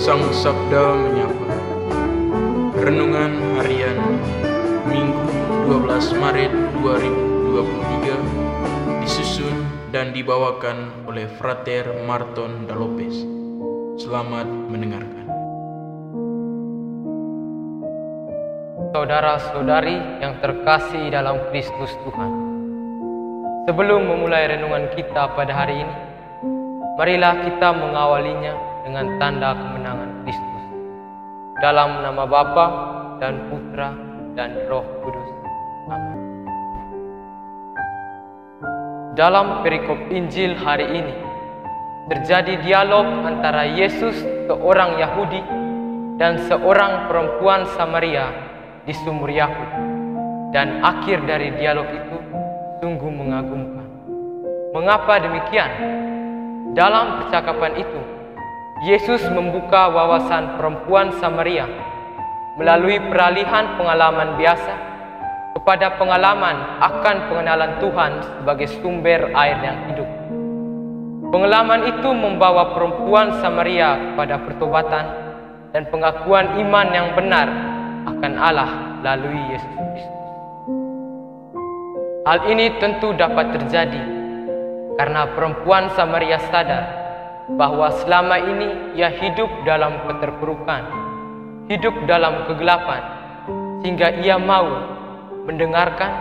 Sang Sabda Menyapa. Renungan Harian Minggu 12 Maret 2023 disusun dan dibawakan oleh Frater Marton Dalopes. Selamat mendengarkan. Saudara-saudari yang terkasih dalam Kristus Tuhan, sebelum memulai renungan kita pada hari ini, marilah kita mengawalinya dengan tanda kemenangan Kristus. Dalam nama Bapa dan Putra dan Roh Kudus. Amin. Dalam perikop Injil hari ini, terjadi dialog antara Yesus, seorang Yahudi, dan seorang perempuan Samaria di sumur Yahud. Dan akhir dari dialog itu sungguh mengagumkan. Mengapa demikian? Dalam percakapan itu, Yesus membuka wawasan perempuan Samaria melalui peralihan pengalaman biasa kepada pengalaman akan pengenalan Tuhan sebagai sumber air yang hidup. Pengalaman itu membawa perempuan Samaria kepada pertobatan dan pengakuan iman yang benar akan Allah melalui Yesus Kristus. Hal ini tentu dapat terjadi karena perempuan Samaria sadar bahwa selama ini ia hidup dalam keterpurukan, hidup dalam kegelapan, sehingga ia mau mendengarkan,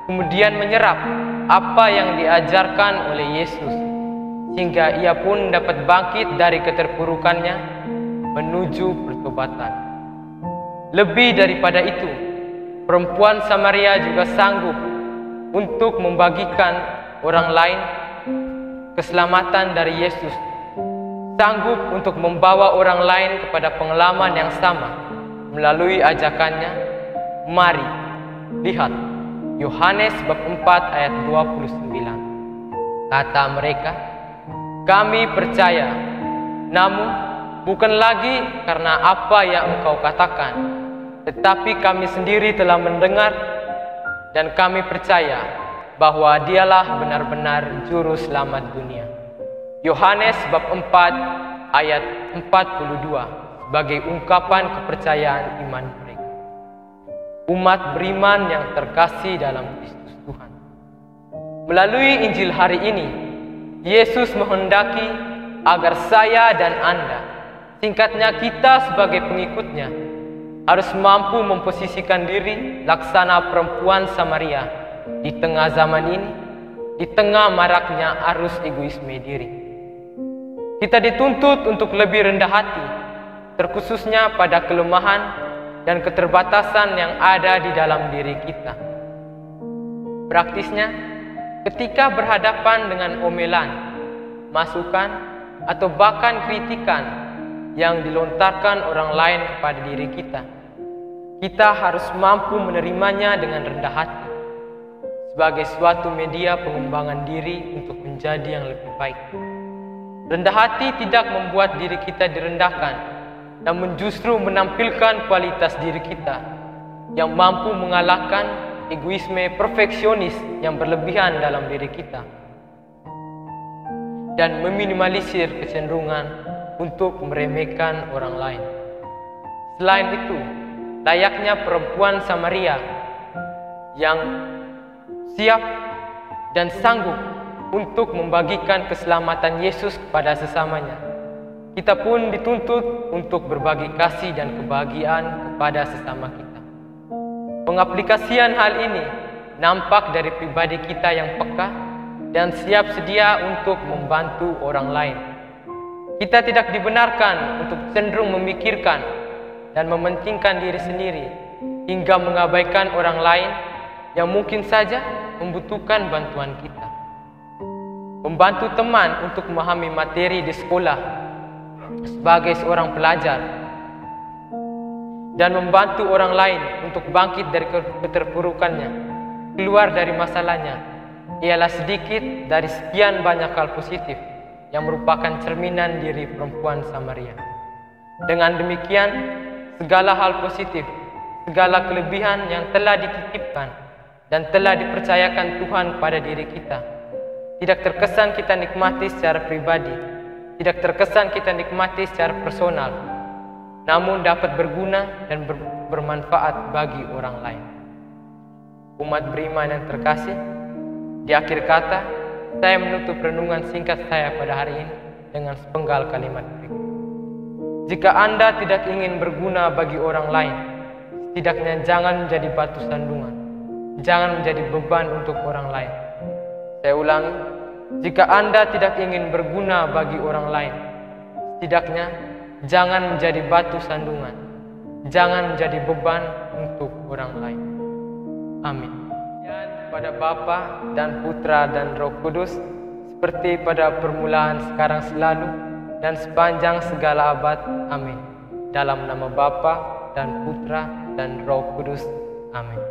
kemudian menyerap apa yang diajarkan oleh Yesus, sehingga ia pun dapat bangkit dari keterpurukannya menuju pertobatan. Lebih daripada itu, perempuan Samaria juga sanggup untuk membagikan orang lain keselamatan dari Yesus, sanggup untuk membawa orang lain kepada pengalaman yang sama melalui ajakannya. Mari lihat Yohanes bab 4 ayat 29. Kata mereka, "Kami percaya, namun bukan lagi karena apa yang engkau katakan, tetapi kami sendiri telah mendengar dan kami percaya bahwa dialah benar-benar juru selamat dunia." Yohanes bab 4 ayat 42 sebagai ungkapan kepercayaan iman mereka. Umat beriman yang terkasih dalam Kristus Tuhan. Melalui Injil hari ini, Yesus menghendaki agar saya dan Anda, singkatnya kita sebagai pengikutnya, harus mampu memposisikan diri laksana perempuan Samaria di tengah zaman ini, di tengah maraknya arus egoisme diri. Kita dituntut untuk lebih rendah hati, terkhususnya pada kelemahan dan keterbatasan yang ada di dalam diri kita. Praktisnya, ketika berhadapan dengan omelan, masukan, atau bahkan kritikan yang dilontarkan orang lain kepada diri kita, kita harus mampu menerimanya dengan rendah hati sebagai suatu media pengembangan diri untuk menjadi yang lebih baik. Rendah hati tidak membuat diri kita direndahkan, namun justru menampilkan kualitas diri kita yang mampu mengalahkan egoisme perfeksionis yang berlebihan dalam diri kita dan meminimalisir kecenderungan untuk meremehkan orang lain. Selain itu, layaknya perempuan Samaria yang siap dan sanggup untuk membagikan keselamatan Yesus kepada sesamanya, kita pun dituntut untuk berbagi kasih dan kebahagiaan kepada sesama kita. Pengaplikasian hal ini nampak dari pribadi kita yang peka dan siap sedia untuk membantu orang lain. Kita tidak dibenarkan untuk cenderung memikirkan dan mementingkan diri sendiri hingga mengabaikan orang lain yang mungkin saja membutuhkan bantuan kita. Membantu teman untuk memahami materi di sekolah sebagai seorang pelajar, dan membantu orang lain untuk bangkit dari keterpurukannya, keluar dari masalahnya, ialah sedikit dari sekian banyak hal positif yang merupakan cerminan diri perempuan Samaria. Dengan demikian, segala hal positif, segala kelebihan yang telah dititipkan dan telah dipercayakan Tuhan pada diri kita, tidak terkesan kita nikmati secara pribadi, tidak terkesan kita nikmati secara personal, namun dapat berguna dan bermanfaat bagi orang lain. Umat beriman yang terkasih, di akhir kata, saya menutup renungan singkat saya pada hari ini dengan sepenggal kalimat berikut. Jika Anda tidak ingin berguna bagi orang lain, setidaknya jangan menjadi batu sandungan. Jangan menjadi beban untuk orang lain. Saya ulangi, jika Anda tidak ingin berguna bagi orang lain, setidaknya jangan menjadi batu sandungan. Jangan menjadi beban untuk orang lain. Amin. Dan pada Bapa dan Putra dan Roh Kudus, seperti pada permulaan, sekarang, selalu, dan sepanjang segala abad. Amin. Dalam nama Bapa dan Putra dan Roh Kudus. Amin.